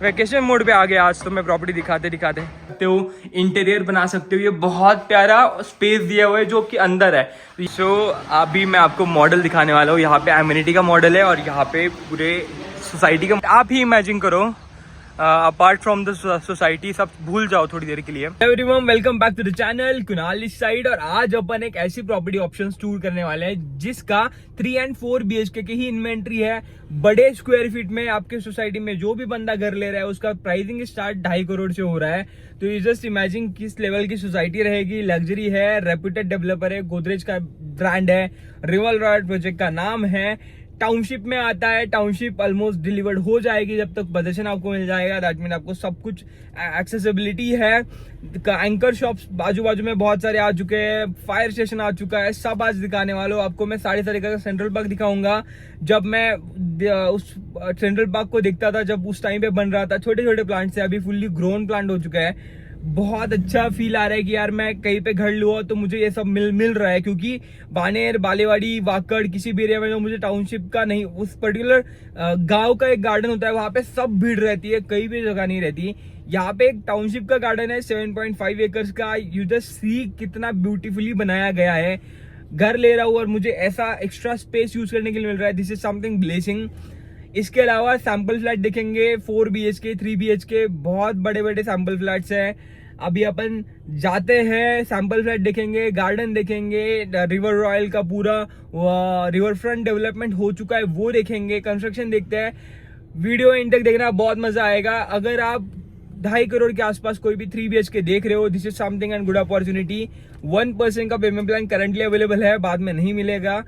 Vacation mode पे आ गया आज तो मैं प्रॉपर्टी दिखाते दिखाते हो इंटीरियर बना सकते हो। ये बहुत प्यारा स्पेस दिया हुआ है जो कि अंदर है। सो अभी मैं आपको मॉडल दिखाने वाला हूँ। यहाँ पे एमिनिटी का मॉडल है और यहाँ पे पूरे सोसाइटी का आप ही इमेजिन करो। अपार्ट फ्रॉम द सोसाइटी सब भूल जाओ थोड़ी देर के लिए। Everyone welcome back to the channel Kunal this side. और आज अपन एक ऐसी प्रॉपर्टी ऑप्शंस टूर करने वाले हैं जिसका 3 and 4 BHK की ही इन्वेंट्री है। बड़े स्क्वायर फीट में आपके सोसाइटी में जो भी बंदा घर ले रहा है उसका प्राइसिंग स्टार्ट 2.5 करोड़ से हो रहा है। तो ये जस्ट इमेजिन किस लेवल की सोसाइटी रहेगी। लग्जरी है, रेप्यूटेड डेवलपर है, गोदरेज का ब्रांड है, रिवर रॉयल प्रोजेक्ट का नाम है। टाउनशिप में आता है। टाउनशिप ऑलमोस्ट डिलीवर्ड हो जाएगी जब तक पोजीशन आपको मिल जाएगा। दैट मीन आपको सब कुछ एक्सेसिबिलिटी है। एंकर शॉप्स बाजू बाजू में बहुत सारे आ चुके हैं। फायर स्टेशन आ चुका है। सब आज दिखाने वाला हूँ आपको। मैं 3.5 का सेंट्रल पार्क दिखाऊंगा। जब मैं उस सेंट्रल पार्क को देखता था जब उस टाइम पे बन रहा था, छोटे छोटे प्लांट से अभी फुल्ली ग्रोन प्लांट हो चुका है। बहुत अच्छा फील आ रहा है कि यार मैं कहीं पे घर लूँ तो मुझे ये सब मिल रहा है। क्योंकि बानेर, बालेवाड़ी, वाकड़ किसी भी एरिया में जो मुझे टाउनशिप का नहीं, उस पर्टिकुलर गांव का एक गार्डन होता है वहां पे सब भीड़ रहती है, कहीं भी जगह नहीं रहती। यहाँ पे एक टाउनशिप का गार्डन है 7.5 एकर्स का। यू जस्ट सी कितना ब्यूटीफुली बनाया गया है। घर ले रहा हूँ और मुझे ऐसा एक्स्ट्रा स्पेस यूज करने के लिए मिल रहा है। This is something blessing. इसके अलावा सैंपल फ्लैट देखेंगे 4 BHK 3 BHK, बहुत बड़े बड़े सैंपल फ्लैट्स हैं। अभी अपन जाते हैं, सैंपल फ्लैट देखेंगे, गार्डन देखेंगे, रिवर रॉयल का पूरा रिवर फ्रंट डेवलपमेंट हो चुका है वो देखेंगे, कंस्ट्रक्शन देखते हैं। वीडियो एंड तक देखना, बहुत मजा आएगा। अगर आप 2.5 करोड़ के आसपास कोई भी 3 BHK देख रहे हो, this is something and good opportunity. 1% का पेमेंट प्लान करंटली अवेलेबल है, बाद में नहीं मिलेगा।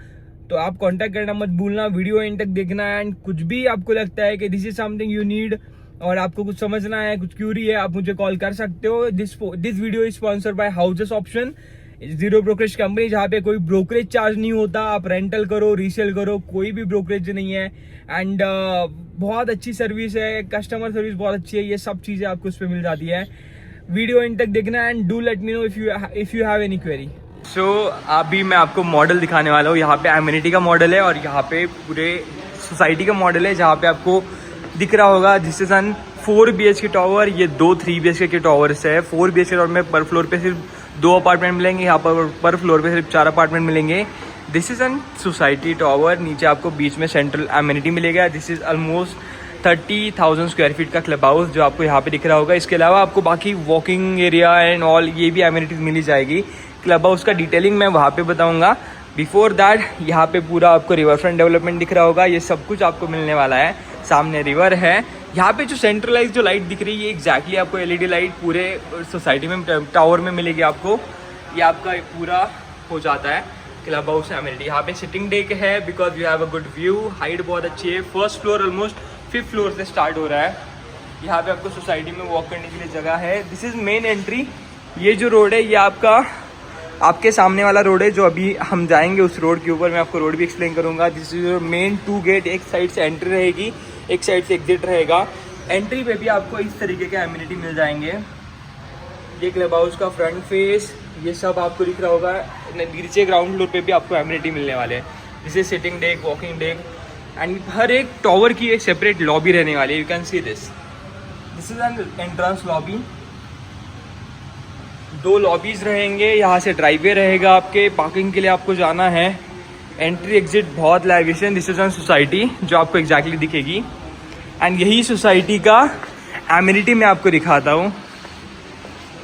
तो आप कांटेक्ट करना मत भूलना, वीडियो एंड तक देखना। एंड कुछ भी आपको लगता है कि this is something you need और आपको कुछ समझना है, कुछ क्यूरी है, आप मुझे कॉल कर सकते हो। This video is sponsored by houses option, zero brokerage company, जहाँ पे कोई ब्रोकरेज चार्ज नहीं होता। आप रेंटल करो, रीसेल करो, कोई भी ब्रोकरेज नहीं है। एंड बहुत अच्छी सर्विस है, कस्टमर सर्विस बहुत अच्छी है। ये सब चीजें आपको उस पर मिल जाती है। वीडियो एंड तक देखना and do let me know if you have any query. So अभी मैं आपको मॉडल दिखाने वाला हूँ। यहाँ पे एमिनिटी का मॉडल है और यहाँ पे पूरे सोसाइटी का मॉडल है। जहाँ पे आपको दिख रहा होगा this is N 4 BHK tower. ये 2 3 BHK के टावर्स है। 4 BHK टावर में पर फ्लोर पे सिर्फ 2 अपार्टमेंट मिलेंगे। यहाँ पर फ्लोर पे सिर्फ 4 अपार्टमेंट मिलेंगे। This is N society tower. नीचे आपको बीच में सेंट्रल एमिनिटी मिलेगा। This is almost 30,000 square feet का क्लब हाउस जो आपको यहाँ पे दिख रहा होगा। इसके अलावा आपको बाकी वॉकिंग एरिया एंड ऑल ये भी एमिनिटीज मिली जाएगी। क्लब हाउस का डिटेलिंग मैं वहाँ पे बताऊँगा। बिफोर दैट यहाँ पे पूरा आपको रिवर फ्रंट डेवलपमेंट दिख रहा होगा। ये सब कुछ आपको मिलने वाला है। सामने रिवर है। यहाँ पे जो सेंट्रलाइज जो लाइट दिख रही है ये एग्जैक्टली आपको LED लाइट पूरे सोसाइटी में टावर में मिलेगी आपको। ये आपका पूरा हो जाता है क्लब हाउस एमिनिटी। यहाँ पे सिटिंग डेक है because you have a good view. Height बहुत अच्छी है। First floor almost 5th floor से स्टार्ट हो रहा है। यहाँ पे आपको सोसाइटी में वॉक करने के लिए जगह है। This is main entry. ये जो रोड है ये आपके सामने वाला रोड है जो अभी हम जाएंगे उस रोड के ऊपर। मैं आपको रोड भी एक्सप्लेन करूंगा। This is main 2 gate. एक साइड से एंट्री रहेगी, एक साइड से एग्जिट रहेगा। एंट्री पे भी आपको इस तरीके के एमिनिटी मिल जाएंगे। ये क्लब हाउस का फ्रंट फेस, ये सब आपको दिख रहा होगा। नीचे ग्राउंड फ्लोर पे भी आपको एमिनिटी मिलने वाले हैं। जैसे sitting deck, walking deck and हर एक टावर की एक सेपरेट लॉबी रहने वाली है। You can see this is an entrance lobby. 2 lobbies रहेंगे। यहाँ से ड्राइवे रहेगा आपके, पार्किंग के लिए आपको जाना है। एंट्री एग्जिट बहुत लैविश है। दिस इज एन सोसाइटी जो आपको एग्जैक्टली दिखेगी। एंड यही सोसाइटी का एमिनिटी मैं आपको दिखाता हूँ।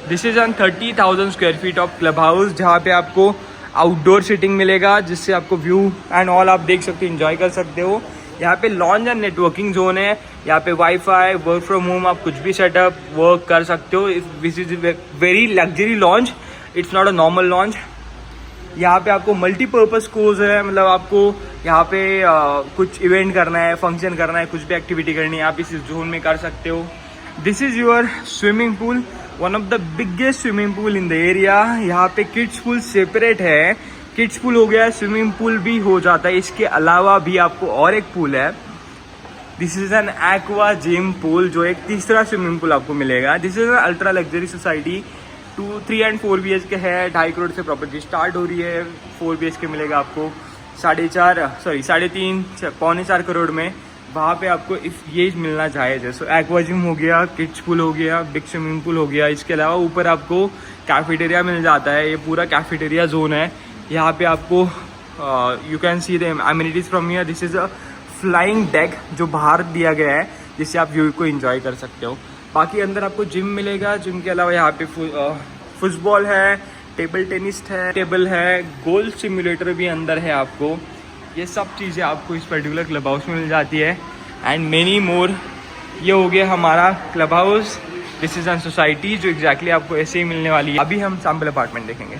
This is N 30,000 square feet of club house जहाँ पे आपको आउटडोर सीटिंग मिलेगा जिससे आपको व्यू एंड ऑल आप देख सकते हो, एंजॉय कर सकते हो। यहाँ पे लॉन्च एंड नेटवर्किंग जोन है। यहाँ पे वाईफाई, वर्क फ्रॉम होम, आप कुछ भी सेटअप वर्क कर सकते हो। This is very luxury launch, it's not a normal launch. यहाँ पे आपको मल्टीपर्पज कोर्स है, मतलब आपको यहाँ पे कुछ इवेंट करना है, फंक्शन करना है, कुछ भी एक्टिविटी करनी है, आप इस जोन में कर सकते हो। This is your swimming pool, one of the biggest swimming pool in the area. यहाँ पे किड्स पूल सेपरेट है। किड्स पूल हो गया, स्विमिंग पूल भी हो जाता है। इसके अलावा भी आपको और एक पूल है। This is N aqua gym pool जो एक तीसरा स्विमिंग पूल आपको मिलेगा। This is an ultra luxury society. 3 and 4 BHK है। 2.5 करोड़ से प्रॉपर्टी स्टार्ट हो रही है। 4 BHK मिलेगा आपको 3.5 पौने 4 करोड़ में। वहाँ पे आपको ये मिलना जायज़ है। सो एक्वा जिम हो गया, किड्स पूल हो गया, बिग स्विमिंग पूल हो गया। इसके अलावा ऊपर आपको कैफेटेरिया मिल जाता है। ये पूरा कैफेटेरिया जोन है। यहाँ पे आपको you can see the amenities from here. This is a flying deck जो बाहर दिया गया है, जिससे आप व्यू को एंजॉय कर सकते हो। बाकी अंदर आपको जिम मिलेगा। जिम के अलावा यहाँ पे फुटबॉल है, टेबल टेनिस है, टेबल है, गोल्फ सिम्युलेटर भी अंदर है आपको। ये सब चीज़ें आपको इस पर्टिकुलर क्लब हाउस में मिल जाती है एंड मेनी मोर। ये हो गया हमारा club house. This is an society जो एग्जैक्टली आपको ऐसे ही मिलने वाली है। अभी हम सैम्पल अपार्टमेंट देखेंगे।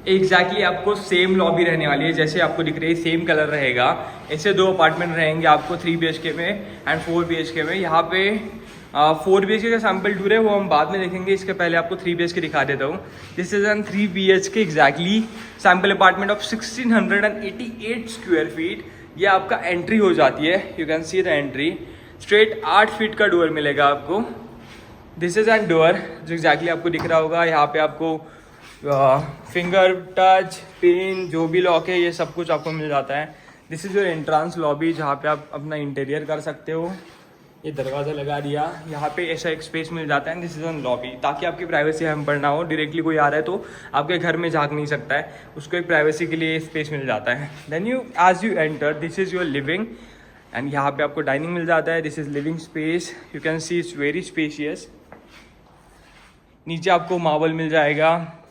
एग्जैक्टली आपको सेम लॉबी रहने वाली है, जैसे आपको दिख रही है सेम कलर रहेगा। ऐसे 2 अपार्टमेंट रहेंगे आपको 3 BHK में एंड 4 BHK में। यहाँ पे 4 BHK का सैम्पल टूर है, वो हम बाद में देखेंगे। इसके पहले आपको 3 BHK दिखा देता हूँ। This is N 3 BHK exactly sample apartment of 1688 square feet. ये आपका एंट्री हो जाती है। You can see the entry. Straight 8 feet का डोर मिलेगा आपको। दिस इज एन डोर जो एग्जैक्टली आपको दिख रहा होगा। यहाँ पे आपको फिंगर टच, पिन, जो भी लॉक है, ये सब कुछ आपको मिल जाता है। This is your entrance lobby, जहाँ पे आप अपना इंटीरियर कर सकते हो। ये दरवाज़ा लगा दिया, यहाँ पे ऐसा एक स्पेस मिल जाता है। दिस इज़ ऑन लॉबी, ताकि आपकी प्राइवेसी हैम्पर ना हो। डायरेक्टली कोई आ रहा है तो आपके घर में झांक नहीं सकता है, उसको एक प्राइवेसी के लिए स्पेस मिल जाता है। Then as you enter, this is your living and यहाँ पे आपको डाइनिंग मिल जाता है। This is living space. You can see it's very spacious. नीचे आपको मार्बल मिल जाएगा,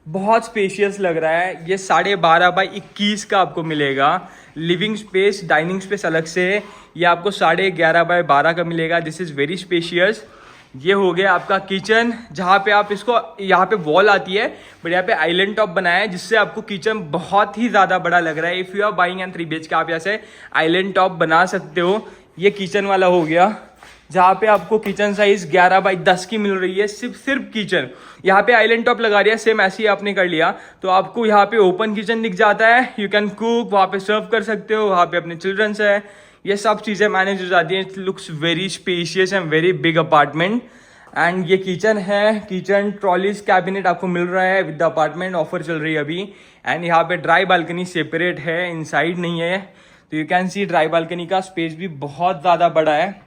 बहुत स्पेशियस लग रहा है। ये 12.5 बाई 21 का आपको मिलेगा। लिविंग स्पेस, डाइनिंग स्पेस अलग से है। ये आपको 11.5 बाई 12 का मिलेगा। This is very spacious. ये हो गया आपका किचन, जहाँ पे आप इसको, यहाँ पे वॉल आती है बट यहाँ पे आइलैंड टॉप बनाया है, जिससे आपको किचन बहुत ही ज़्यादा बड़ा लग रहा है। If you are buying an 3 BHK, आप यहाँ से आइलैंड टॉप बना सकते हो। ये किचन वाला हो गया, जहाँ पे आपको किचन साइज 11 बाई 10 की मिल रही है। सिर्फ किचन। यहाँ पे आइलैंड टॉप लगा दिया, सेम ऐसे ही आपने कर लिया तो आपको यहाँ पे ओपन किचन दिख जाता है। यू कैन कुक, वहाँ पे सर्व कर सकते हो। वहाँ पे अपने चिल्ड्रंस है, ये सब चीज़ें मैनेज हो जाती हैं। It looks very spacious and very big apartment. And ये किचन है। किचन ट्रॉलीज कैबिनेट आपको मिल रहा है विद द अपार्टमेंट, ऑफर चल रही है अभी। एंड यहाँ पे ड्राई बालकनी सेपरेट है, इनसाइड नहीं है। तो you can C dry balcony का स्पेस भी बहुत ज़्यादा बड़ा है।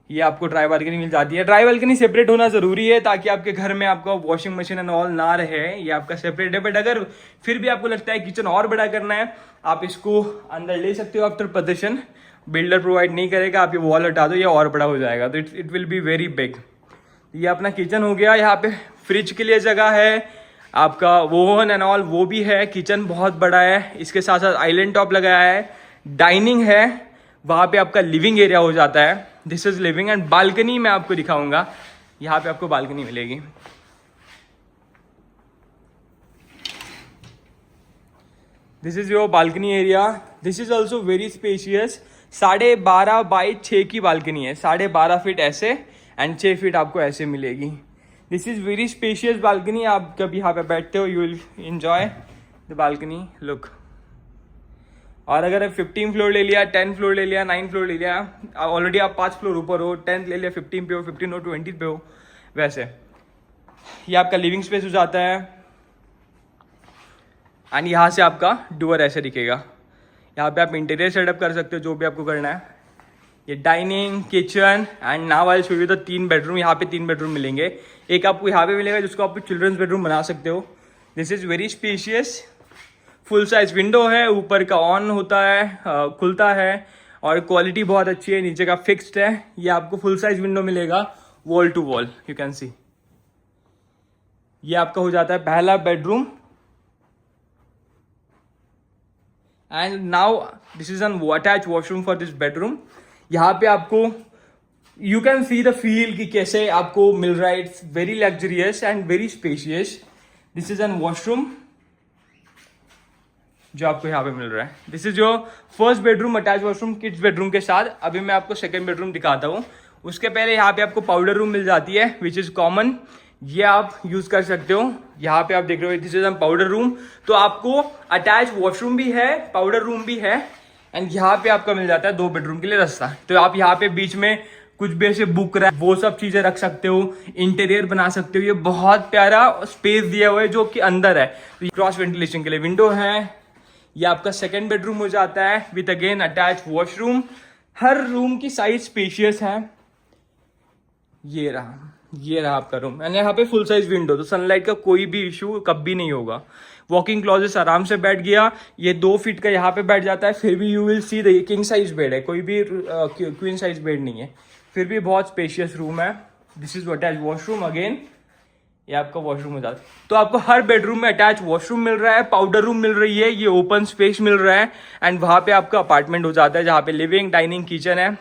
ये आपको ड्राई बालकनी मिल जाती है। ड्राई बालकनी सेपरेट होना ज़रूरी है, ताकि आपके घर में आपका वॉशिंग मशीन एंड ऑल ना रहे। ये आपका सेपरेट है। बट अगर फिर भी आपको लगता है किचन और बड़ा करना है, आप इसको अंदर ले सकते हो आफ्टर पोजीशन। बिल्डर प्रोवाइड नहीं करेगा, आप ये वॉल हटा दो, ये और बड़ा हो जाएगा। तो it will be very big. ये अपना किचन हो गया। यहाँ पे फ्रिज के लिए जगह है, आपका ओवन एंड ऑल वो भी है। किचन बहुत बड़ा है, इसके साथ साथ आइलैंड टॉप लगाया है। डाइनिंग है, वहाँ पे आपका लिविंग एरिया हो जाता है। This is living and balcony मैं आपको दिखाऊंगा। यहाँ पे आपको बालकनी मिलेगी। This is your balcony area. This is also very spacious. 12.5 by 6 की बालकनी है। 12.5 फीट ऐसे एंड 6 फीट आपको ऐसे मिलेगी। This is very spacious balcony. आप जब यहाँ पे बैठते हो, you will enjoy the balcony look. और अगर आप 15 फ्लोर ले लिया, 10 फ्लोर ले लिया, 9 फ्लोर ले लिया, ऑलरेडी आप 5 फ्लोर ऊपर हो, 10 ले लिया, 15 पे हो, 15 हो, 20 पे हो, वैसे ये आपका लिविंग स्पेस हो जाता है। एंड यहाँ से आपका डोर ऐसे दिखेगा। यहाँ पे आप इंटीरियर सेटअप कर सकते हो, जो भी आपको करना है। ये dining, kitchen and now I show you the 3 bedroom. यहाँ पे 3 बेडरूम मिलेंगे। एक आपको यहाँ पे मिलेगा, जिसको आप चिल्ड्रंस बेडरूम बना सकते हो। This is very spacious. Full size window है, ऊपर का ऑन होता है, खुलता है और क्वालिटी बहुत अच्छी है। नीचे का फिक्स्ड है। ये आपको फुल साइज विंडो मिलेगा, wall to wall. You can see ये आपका हो जाता है पहला bedroom. And now this is an attach washroom for this bedroom. यहाँ पे आपको you can see the feel कि कैसे आपको मिल रहा है। It's very luxurious and very spacious. This is an washroom जो आपको यहाँ पे मिल रहा है। दिस इज जो first bedroom, attach washroom kids bedroom के साथ। अभी मैं आपको सेकंड बेडरूम दिखाता हूँ। उसके पहले यहाँ पे आपको पाउडर रूम मिल जाती है, विच इज कॉमन। ये आप यूज कर सकते हो। यहाँ पे आप देख रहे हो, दिस इज पाउडर रूम। तो आपको अटैच वॉशरूम भी है, पाउडर रूम भी है एंड यहाँ पे आपका मिल जाता है 2 बेडरूम के लिए रास्ता। तो आप यहाँ पे बीच में कुछ भी ऐसे बुक रहा है, वो सब चीजें रख सकते हो, इंटीरियर बना सकते हो। ये बहुत प्यारा स्पेस दिया हुआ है जो कि अंदर है। तो क्रॉस वेंटिलेशन के लिए विंडो है। ये आपका सेकेंड बेडरूम हो जाता है with again attach washroom. Her room की साइज स्पेशियस है। ये रहा आपका रूम, एंड यहाँ पे फुल साइज विंडो, तो सनलाइट का कोई भी इशू कभी नहीं होगा। वॉकिंग क्लॉजेट आराम से बैठ गया, ये 2 फीट का यहाँ पे बैठ जाता है, फिर भी you will see the king size bed है, कोई भी क्वीन साइज बेड नहीं है, फिर भी बहुत स्पेशियस रूम है। This is attach washroom again, ये आपका वॉशरूम हो जाता है। तो आपको हर बेडरूम में अटैच वॉशरूम मिल रहा है, पाउडर रूम मिल रही है, ये ओपन स्पेस मिल रहा है, एंड वहां पे आपका अपार्टमेंट हो जाता है जहाँ पे लिविंग डाइनिंग किचन है।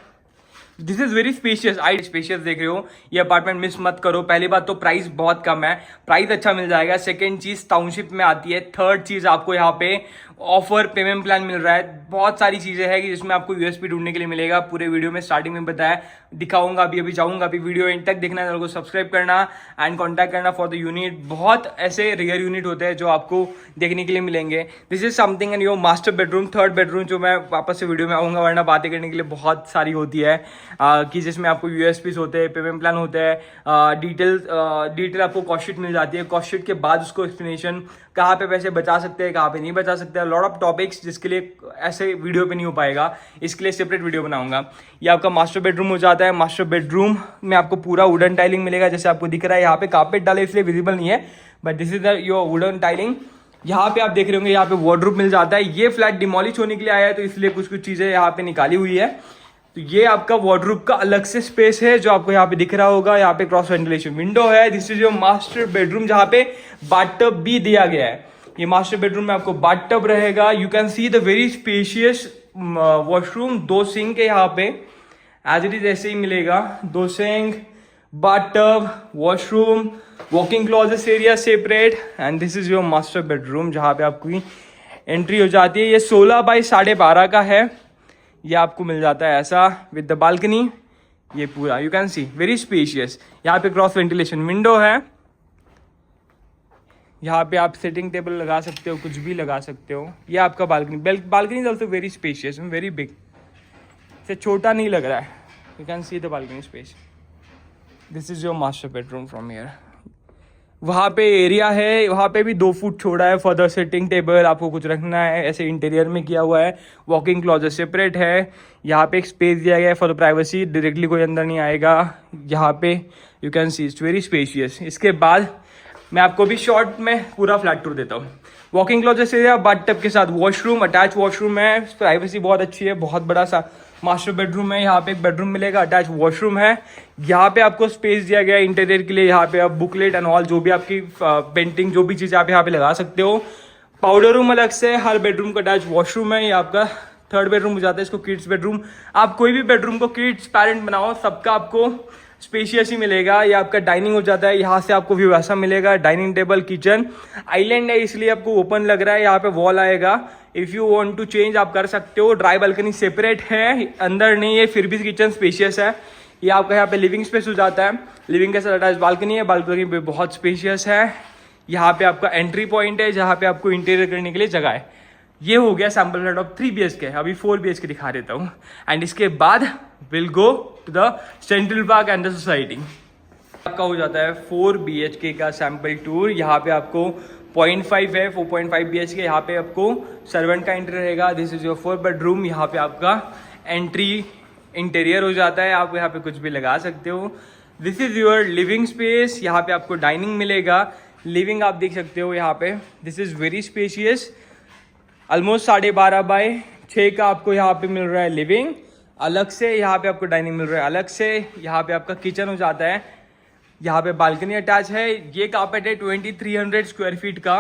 This is very spacious, I spacious देख रहे हो, ये अपार्टमेंट मिस मत करो। पहली बात तो प्राइस बहुत कम है, प्राइस अच्छा मिल जाएगा। सेकंड चीज टाउनशिप में आती है। थर्ड चीज आपको यहाँ पे ऑफर पेमेंट प्लान मिल रहा है। बहुत सारी चीजें हैं कि जिसमें आपको यूएसपी ढूंढने के लिए मिलेगा। पूरे वीडियो में स्टार्टिंग में बताया, दिखाऊंगा अभी जाऊंगा, अभी वीडियो एंड तक देखना, चैनल को सब्सक्राइब करना एंड कॉन्टैक्ट करना फॉर द यूनिट। बहुत ऐसे रेयर यूनिट होते हैं जो आपको देखने के लिए मिलेंगे। This is something and your master bedroom, third bedroom, जो मैं वापस से वीडियो में आऊंगा, वरना बातें करने के लिए बहुत सारी होती है कि जिसमें आपको यूएसपीस होते हैं, पेमेंट प्लान होते हैं, डिटेल आपको कॉस्ट शीट मिल जाती है। कॉस्ट शीट के बाद उसको एक्सप्लेनेशन, कहाँ पे पैसे बचा सकते हैं, कहाँ पे नहीं बचा सकते हैं, लॉट ऑफ टॉपिक्स जिसके लिए ऐसे वीडियो पे नहीं हो पाएगा, इसके लिए सेपरेट वीडियो बनाऊंगा। ये आपका मास्टर बेडरूम हो जाता है। मास्टर बेडरूम में आपको पूरा वुडन टाइलिंग मिलेगा, जैसे आपको दिख रहा है। यहाँ पे कारपेट डाले इसलिए विजिबल नहीं है, but this is your wooden tiling. यहाँ पे आप देख रहे होंगे, यहाँ पे वार्डरोब मिल जाता है। ये फ्लैट डिमोलिश होने के लिए आया है, तो इसलिए कुछ चीजें यहाँ पे निकाली हुई है। तो ये आपका वार्डरोब का अलग से स्पेस है जो आपको यहाँ पे दिख रहा होगा। यहाँ पे क्रॉस वेंटिलेशन विंडो है। This is your master bedroom, जहाँ पे बाथटब भी दिया गया है। ये मास्टर बेडरूम में आपको बाथटब रहेगा। You can see the very spacious washroom, 2 sink है यहाँ पे, एज इट इज ऐसे ही मिलेगा। 2 sink, bathtub, washroom, walking closet area separate, and this is your master bedroom जहाँ पे आपकी एंट्री हो जाती है। ये 16 बाई 12.5 का है। ये आपको मिल जाता है ऐसा विद द बालकनी। ये पूरा you can C very spacious. यहाँ पे क्रॉस वेंटिलेशन विंडो है। यहाँ पे आप सिटिंग टेबल लगा सकते हो, कुछ भी लगा सकते हो। ये आपका balcony, balcony is also very spacious, very big, से छोटा नहीं लग रहा है। You can see the balcony space. This is your master bedroom from here. वहाँ पे एरिया है, वहाँ पे भी 2 फुट छोड़ा है फॉर द सिटिंग टेबल, आपको कुछ रखना है, ऐसे इंटीरियर में किया हुआ है। वॉकिंग क्लॉजेट सेपरेट है। यहाँ पे एक स्पेस दिया गया है फॉर द प्राइवेसी, डायरेक्टली कोई अंदर नहीं आएगा। यहाँ पे you can see it's very spacious. इसके बाद मैं आपको भी शॉर्ट में पूरा फ्लैट टूर देता हूँ। वॉकिंग क्लॉजेट एरिया, बाथटब के साथ वॉशरूम, अटैच वॉशरूम है, प्राइवेसी बहुत अच्छी है, बहुत बड़ा सा मास्टर बेडरूम है। यहाँ पे एक बेडरूम मिलेगा, अटैच वॉशरूम है। यहाँ पे आपको स्पेस दिया गया है इंटीरियर के लिए। यहाँ पे आप बुकलेट एंड ऑल, जो भी आपकी पेंटिंग, जो भी चीज़ आप यहाँ पे लगा सकते हो। पाउडर रूम अलग से, हर बेडरूम का अटैच वॉशरूम है। ये आपका थर्ड बेडरूम हो जाता है, इसको किड्स बेडरूम। आप कोई भी बेडरूम को किड्स पेरेंट बनाओ, सबका आपको स्पेशियस ही मिलेगा। ये आपका डाइनिंग हो जाता है, यहाँ से आपको व्यू ऐसा मिलेगा, डाइनिंग टेबल, किचन। आइलैंड है इसलिए आपको ओपन लग रहा है। यहाँ पे वॉल आएगा, if you want to change आप कर सकते हो। ड्राई बालकनी सेपरेट है, अंदर नहीं है, फिर भी किचन स्पेशियस है। ये आपका यहाँ पे लिविंग स्पेस हो जाता है। लिविंग के साथ अटैच बालकनी है, बालकनी पे बहुत स्पेशियस है। यहाँ पे आपका एंट्री पॉइंट है, जहाँ पे आपको इंटीरियर करने के लिए जगह है। ये हो गया सैम्पल फ्लैट ऑफ 3 BHK। अभी 4 BHK दिखा देता हूँ, एंड इसके बाद will go to the central park and the society. आपका हो जाता है 4 BHK का सैम्पल टूर। यहाँ पे आपको 0.5 है, 4.5 BHK। यहाँ पे आपको सर्वेंट का एंट्री रहेगा। This is your 4 bedroom. यहाँ पे आपका एंट्री इंटीरियर हो जाता है, आप यहाँ पे कुछ भी लगा सकते हो। This is your living space. यहाँ पे आपको डाइनिंग मिलेगा, लिविंग आप देख सकते हो यहाँ पे। This is very spacious, almost 12.5 by 6 का आपको यहाँ पे मिल रहा है लिविंग अलग से। यहाँ पे आपको डाइनिंग मिल रहा है अलग से। यहाँ पे आपका किचन हो जाता है। यहाँ पे बालकनी अटैच है। ये कारपेट है 2300 स्क्वायर फीट का।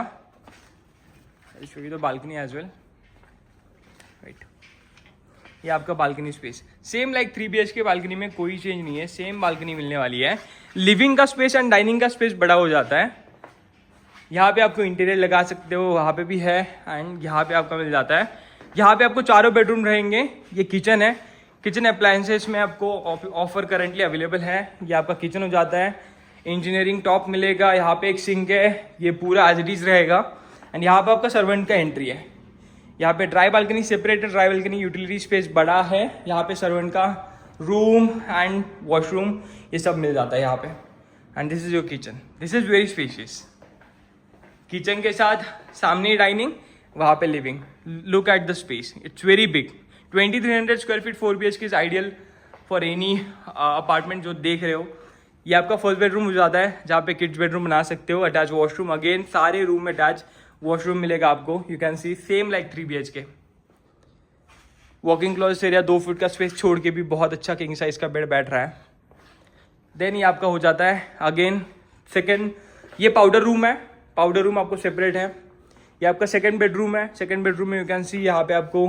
तो बालकनी एज वेल, राइट। ये आपका balcony space same like 3 BHK balcony में कोई चेंज नहीं है, सेम बालकनी मिलने वाली है। लिविंग का स्पेस एंड डाइनिंग का स्पेस बड़ा हो जाता है। यहाँ पे आपको इंटीरियर लगा सकते हो, वहाँ पे भी है, एंड यहाँ पे आपका मिल जाता है। यहाँ पे आपको 4 बेडरूम रहेंगे। ये किचन है, किचन अप्लायंसेस में आपको ऑफर करंटली अवेलेबल है। ये आपका किचन हो जाता है, इंजीनियरिंग टॉप मिलेगा। यहाँ पे एक सिंक है, ये पूरा एज इट इज रहेगा, एंड यहाँ पे आपका सर्वेंट का एंट्री है। यहाँ पे ड्राई बालकनी सेपरेट है, ड्राई बालकनी यूटिलिटी स्पेस बड़ा है। यहाँ पे सर्वेंट का रूम एंड वॉशरूम ये सब मिल जाता है यहाँ पे। And this is your kitchen. This is very spacious. Kitchen के साथ सामने डाइनिंग, वहाँ पे living. Look at the space, it's very big. 2300 square feet 4 BHK is ideal for any apartment जो देख रहे हो। ये आपका फर्स्ट बेडरूम हो जाता है, जहाँ पे किड्स बेडरूम बना सकते हो, अटैच वॉशरूम, अगेन सारे रूम में अटैच वॉशरूम मिलेगा आपको। You can C same like 3 BHK। Walking closet area, 2 foot का स्पेस छोड़ के भी बहुत अच्छा किंग साइज का बेड बैठ रहा है। देन ये आपका हो जाता है अगेन सेकेंड, ये पाउडर रूम है, पाउडर रूम आपको सेपरेट है। ये आपका सेकेंड बेडरूम है, सेकेंड बेडरूम में यू कैन सी यहाँ पे आपको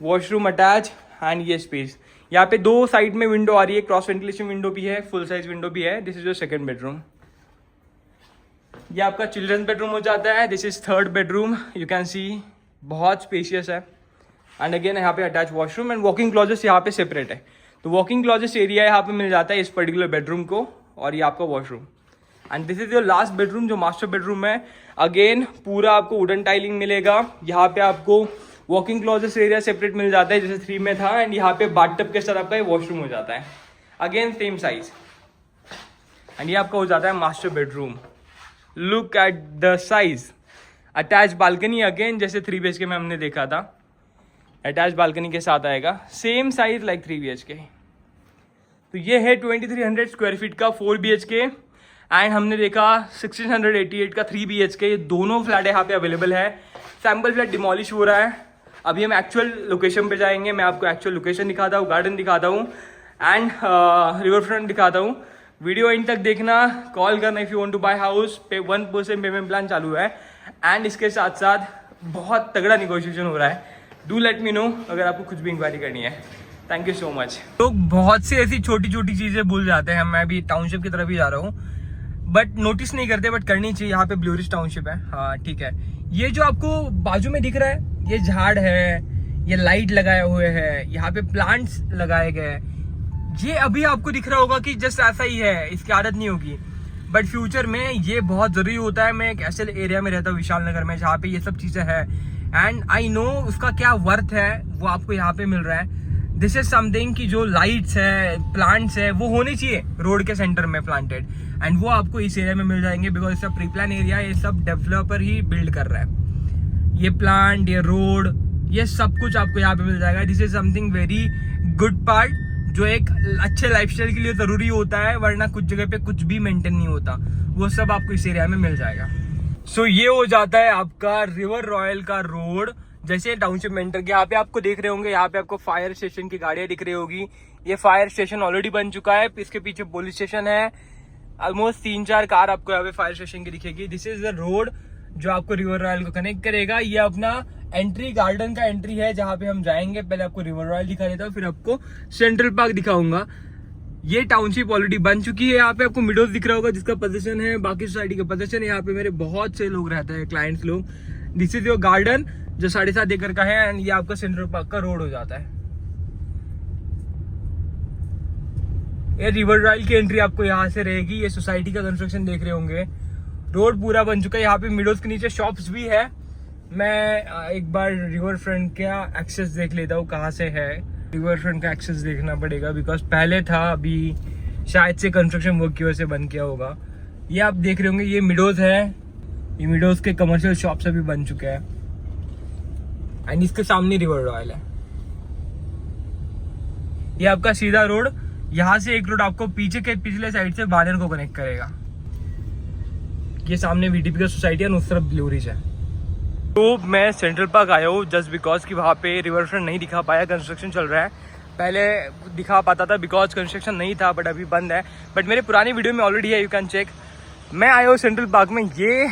वॉशरूम अटैच एंड ये स्पेस। यहाँ पे 2 साइड में विंडो आ रही है, क्रॉस वेंटिलेशन विंडो भी है, फुल साइज विंडो भी है। This is your second bedroom. ये आपका चिल्ड्रन बेडरूम हो जाता है, this is third bedroom. You can सी बहुत स्पेशियस है एंड अगेन यहाँ पे attach washroom and walking closet यहाँ पे सेपरेट है। तो वॉकिंग क्लोजेट एरिया यहाँ पे मिल जाता है इस पर्टिकुलर बेडरूम को, और ये आपका washroom. And this is your last bedroom जो मास्टर बेडरूम है। अगेन पूरा आपको वुडन टाइलिंग मिलेगा। यहाँ पे आपको वॉकिंग क्लोजेट एरिया सेपरेट मिल जाता है जैसे 3 में था, एंड यहाँ पे बाथटब के साथ आपका वॉशरूम हो जाता है, अगेन सेम साइज। एंड ये आपका हो जाता है master bedroom. Look at the size. Attach balcony again जैसे 3 BHK में हमने देखा था, अटैच बालकनी के साथ आएगा, सेम साइज लाइक 3 BHK। तो ये है 2300 स्क्वायर फीट का 4 BHK एंड हमने देखा 1688 का 3 BHK। ये दोनों फ्लैट यहाँ पे अवेलेबल है। सैम्पल फ्लैट डिमोलिश हो रहा है। अभी हम एक्चुअल लोकेशन पे जाएंगे, मैं आपको एक्चुअल लोकेशन दिखाता हूँ, गार्डन दिखाता हूँ एंड रिवर फ्रंट दिखाता हूँ। वीडियो एंड तक देखना, कॉल करना if you want to buy house. 1% payment plan चालू है एंड इसके साथ साथ बहुत तगड़ा निगोशिएशन हो रहा है। डू लेट मी नो अगर आपको कुछ भी इंक्वायरी करनी है। Thank you so much. लोग बहुत सी ऐसी छोटी छोटी चीज़ें भूल जाते हैं। मैं भी टाउनशिप की तरफ ही जा रहा हूँ, बट नोटिस नहीं करते, बट करनी चाहिए। यहाँ पे ब्लूरिश टाउनशिप है, हाँ ठीक है। ये जो आपको बाजू में दिख रहा है, ये झाड़ है, ये लाइट लगाए हुए हैं, यहाँ पे प्लांट्स लगाए गए हैं। ये अभी आपको दिख रहा होगा कि जस्ट ऐसा ही है, इसकी आदत नहीं होगी, बट फ्यूचर में ये बहुत ज़रूरी होता है। मैं एक ऐसे एरिया में रहता हूँ विशाल नगर में जहाँ पे ये सब चीज़ें हैं एंड आई नो उसका क्या वर्थ है, वो आपको यहाँ पे मिल रहा है। दिस इज समथिंग कि जो लाइट्स है, प्लांट्स है, वो होने चाहिए रोड के सेंटर में प्लांटेड, एंड वो आपको इस एरिया में मिल जाएंगे बिकॉज इसका प्री प्लान एरिया ये सब डेवलपर ही बिल्ड कर रहा है। ये प्लांट, ये रोड, ये सब कुछ आपको यहाँ पे मिल जाएगा। This is something very good part जो एक अच्छे लाइफस्टाइल के लिए ज़रूरी होता है, वरना कुछ जगह पे कुछ भी मेंटेन नहीं होता, वो सब आपको इस एरिया में मिल जाएगा। सो ये हो जाता है आपका रिवर रॉयल का रोड। जैसे टाउनशिप में एंटर किया, यहाँ पे आपको देख रहे होंगे, यहाँ पे आपको फायर स्टेशन की गाड़ियाँ दिख रही होगी। ये फायर स्टेशन ऑलरेडी बन चुका है, इसके पीछे पुलिस स्टेशन है। ऑलमोस्ट 3-4 कार आपको यहाँ पे फायर स्टेशन की दिखेगी। दिस इज द रोड जो आपको रिवर रॉयल को कनेक्ट करेगा। ये अपना एंट्री, गार्डन का एंट्री है जहाँ पे हम जाएंगे। पहले आपको रिवर रॉयल दिखा देता हूँ, फिर आपको सेंट्रल पार्क दिखाऊंगा। ये टाउनशिप ऑलरेडी बन चुकी है। यहाँ पे आपको मिडोज दिख रहा होगा जिसका पोजीशन है, बाकी सोसाइटी का पोजीशन है। यहाँ पे मेरे बहुत से लोग रहते हैं, क्लाइंट्स लोग। दिस इज योर गार्डन जो 7.5 एकड़ का है एंड ये आपका सेंट्रल पार्क का रोड हो जाता है। ये रिवर रॉयल की एंट्री आपको यहाँ से रहेगी। ये सोसाइटी का कंस्ट्रक्शन देख रहे होंगे, रोड पूरा बन चुका है। यहाँ पे मिडोज के नीचे शॉप्स भी है। मैं एक बार रिवर फ्रंट का एक्सेस देख लेता हूँ कहाँ से है। रिवर फ्रंट का एक्सेस देखना पड़ेगा बिकॉज पहले था, अभी शायद से कंस्ट्रक्शन वर्क की वजह से बंद किया होगा। ये आप देख रहे होंगे, ये मिडोज है। ये मिडोज के कमर्शियल शॉप्स अभी बन चुके हैं एंड इसके सामने रिवर रॉयल है। ये आपका सीधा रोड, यहाँ से एक रोड आपको पीछे के पिछले साइड से बानेर को कनेक्ट करेगा। ये सामने वीटीपी का सोसाइटी है, उस तरफ ब्लूरिज है। तो मैं सेंट्रल पार्क आया हूँ जस्ट बिकॉज कि वहाँ पे रिवर फ्रंट नहीं दिखा पाया, कंस्ट्रक्शन चल रहा है। पहले दिखा पाता था बिकॉज कंस्ट्रक्शन नहीं था, बट अभी बंद है। बट मेरे पुरानी वीडियो में ऑलरेडी है, यू कैन चेक। मैं आया हूँ सेंट्रल पार्क में। ये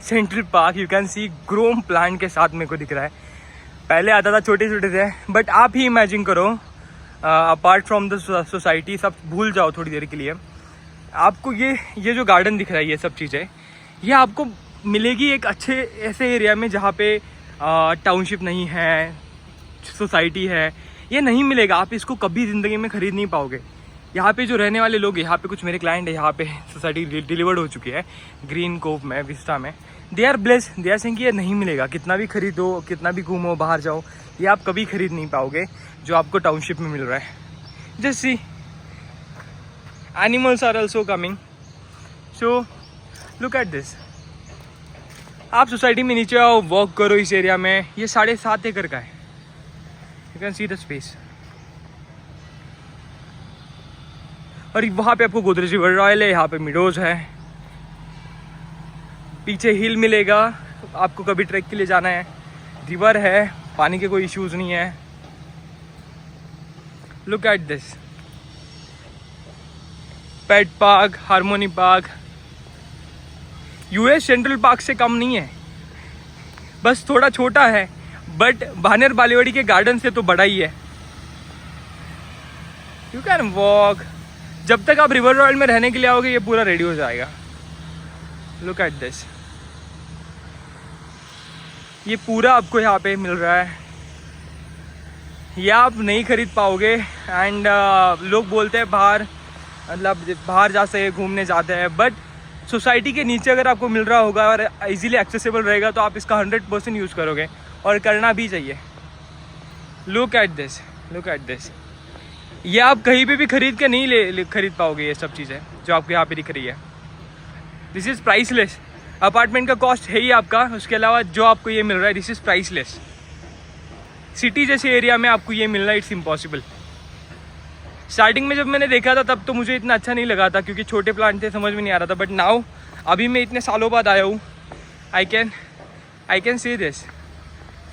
सेंट्रल पार्क यू कैन सी ग्रोम प्लांट के साथ मेरे को दिख रहा है। पहले आता था छोटे छोटे थे, बट आप ही इमेजिन करो, अपार्ट फ्रॉम द सोसाइटी सब भूल जाओ थोड़ी देर के लिए। आपको ये जो गार्डन दिख रहा है, ये सब चीज़ें ये आपको मिलेगी एक अच्छे ऐसे एरिया में जहाँ पे टाउनशिप नहीं है, सोसाइटी है। ये नहीं मिलेगा, आप इसको कभी ज़िंदगी में ख़रीद नहीं पाओगे। यहाँ पे जो रहने वाले लोग, यहाँ पे कुछ मेरे क्लाइंट है, यहाँ पे सोसाइटी डिलीवर्ड हो चुकी है ग्रीन कोव में, विस्टा में। They are blessed, they are saying कि ये नहीं मिलेगा। कितना भी खरीदो, कितना भी घूमो, बाहर जाओ, ये आप कभी खरीद नहीं पाओगे जो आपको टाउनशिप में मिल रहा है। Just see, animals are also coming. So look at this. आप सोसाइटी में नीचे आओ, वॉक करो इस एरिया में। ये 7.5 एकड़ का है you can see the space. और वहाँ पे आपको गोदरेज रिवर रॉयल है, यहाँ पे मिडोज है, पीछे हिल मिलेगा, आपको कभी ट्रैक के लिए जाना है, रिवर है, पानी के कोई इश्यूज नहीं है। Look at this, pet park, harmony park, US central park से कम नहीं है, बस थोड़ा छोटा है, बट भानेर बालेवाड़ी के गार्डन से तो बड़ा ही है। यू कैन वॉक, जब तक आप रिवर रॉयल में रहने के लिए आओगे ये पूरा रेडी हो जाएगा। लुक एट दिस, ये पूरा आपको यहाँ पे मिल रहा है, ये आप नहीं खरीद पाओगे। एंड लोग बोलते हैं बाहर, मतलब बाहर जा सके घूमने जाते हैं, बट सोसाइटी के नीचे अगर आपको मिल रहा होगा और इजीली एक्सेसिबल रहेगा तो आप इसका 100% यूज़ करोगे, और करना भी चाहिए। Look at this, look at this, ये आप कहीं पे भी खरीद के नहीं खरीद पाओगे ये सब चीज़ें जो आपको यहाँ पे दिख रही है। दिस इज़ प्राइसलेस, अपार्टमेंट का कॉस्ट है ही आपका, उसके अलावा जो आपको ये मिल रहा है दिस इज़ प्राइसलेस। सिटी जैसे एरिया में आपको ये मिलना इट्स इम्पॉसिबल। स्टार्टिंग में जब मैंने देखा था तब तो मुझे इतना अच्छा नहीं लगा था क्योंकि छोटे प्लांट थे, समझ में नहीं आ रहा था, बट नाउ अभी मैं इतने सालों बाद आया हूँ, I can see this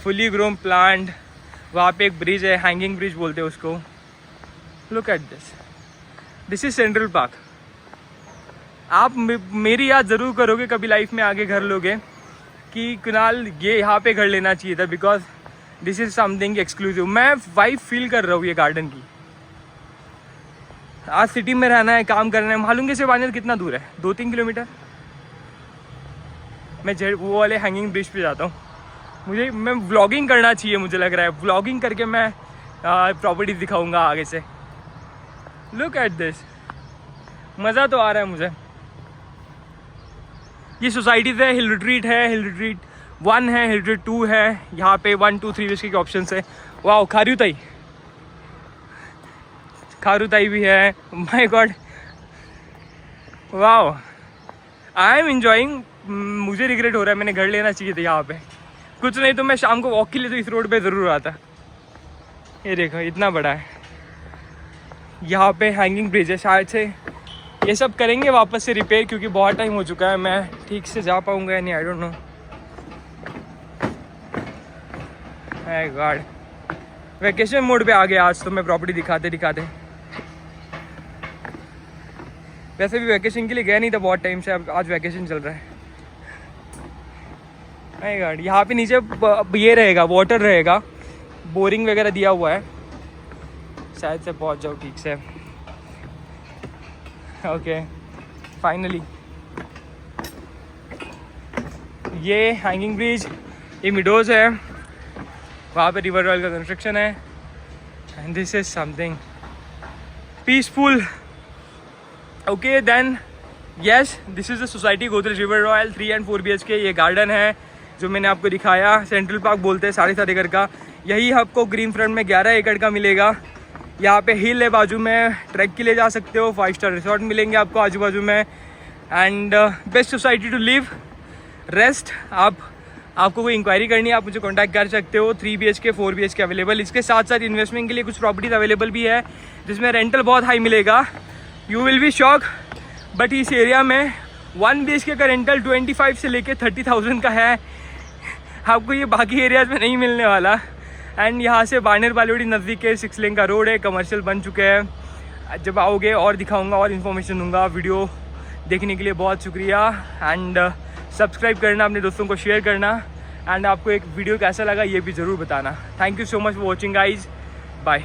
fully grown plant. वहाँ पे एक ब्रिज है, हैंगिंग ब्रिज बोलते हैं उसको। Look at this, this is central park. आप मेरी याद ज़रूर करोगे कभी लाइफ में आगे घर लोगे कि कुणाल ये यहाँ पे घर लेना चाहिए था, because this is something exclusive. मैं वाइब फील कर रहा हूँ ये गार्डन की। आज सिटी में रहना है, काम करना है। मालूंगे से बानेर कितना दूर है, 2-3 किलोमीटर। मैं वो वाले हैंगिंग ब्रिज पे जाता हूँ। मैं व्लॉगिंग करना चाहिए, मुझे लग रहा है व्लॉगिंग करके मैं प्रॉपर्टी दिखाऊंगा आगे से। लुक एट दिस, मज़ा तो आ रहा है मुझे। ये सोसाइटीज़ है, हिल रिट्रीट है, हिल रिट्रीट 1 है, हिल रिट्रीट 2 है। यहाँ पे 1, 2, 3 के ऑप्शन है। वाह, खारुताई भी है। माय गॉड, वाह, आई एम इंजॉइंग। मुझे रिग्रेट हो रहा है, मैंने घर लेना चाहिए था यहाँ पे। कुछ नहीं तो मैं शाम को वॉक के लिए तो इस रोड पे ज़रूर आता। ये देखो इतना बड़ा है। यहाँ पे हैंगिंग ब्रिज है, शायद से ये सब करेंगे वापस से रिपेयर, क्योंकि बहुत टाइम हो चुका है। मैं ठीक से जा पाऊँगा या नहीं, I don't know. My God, vacation mode पे आ गया आज तो मैं प्रॉपर्टी दिखाते। वैसे भी वैकेशन के लिए गया नहीं था बहुत टाइम से, अब आज वैकेशन चल रहा है। माय गॉड, यहाँ पे नीचे ये रहेगा, वाटर रहेगा, बोरिंग वगैरह दिया हुआ है। शायद से पहुँच जाओ ठीक से। ओके, फाइनली ये हैंगिंग ब्रिज, ये मिडोज है, वहाँ पे रिवर रॉयल का कंस्ट्रक्शन है। And this is something peaceful. Okay then, yes, this is the society Godrej River Royal 3 and 4 BHK। ये गार्डन है जो मैंने आपको दिखाया, सेंट्रल पार्क बोलते हैं, 7.5 एकड़ का। यही आपको ग्रीन फ्रंट में 11 एकड़ का मिलेगा। यहाँ पे हिल है बाजू में, ट्रैक के लिए जा सकते हो। 5 स्टार रिसोर्ट मिलेंगे आपको आजू बाजू में। And best society to live, rest. आपको कोई इंक्वायरी करनी है आप मुझे कांटेक्ट कर सकते हो। 3 BHK 4 BHK अवेलेबल। इसके साथ साथ इन्वेस्टमेंट के लिए कुछ प्रॉपर्टीज़ अवेलेबल भी है जिसमें रेंटल बहुत हाई मिलेगा। You will be shock, but इस एरिया में 1 BHK का रेंटल 25 से लेके 30,000 का है। आपको ये बाकी एरियाज़ में नहीं मिलने वाला। एंड यहाँ से बानेर बालेवाड़ी नज़दीक है, 6 लेन का रोड है, कमर्शियल बन चुके हैं। जब आओगे और दिखाऊंगा और इन्फॉर्मेशन दूंगा। वीडियो देखने के लिए बहुत शुक्रिया। एंड सब्सक्राइब करना, अपने दोस्तों को शेयर करना। एंड आपको एक वीडियो कैसा लगा ये भी ज़रूर बताना। Thank you so much for watching guys, bye.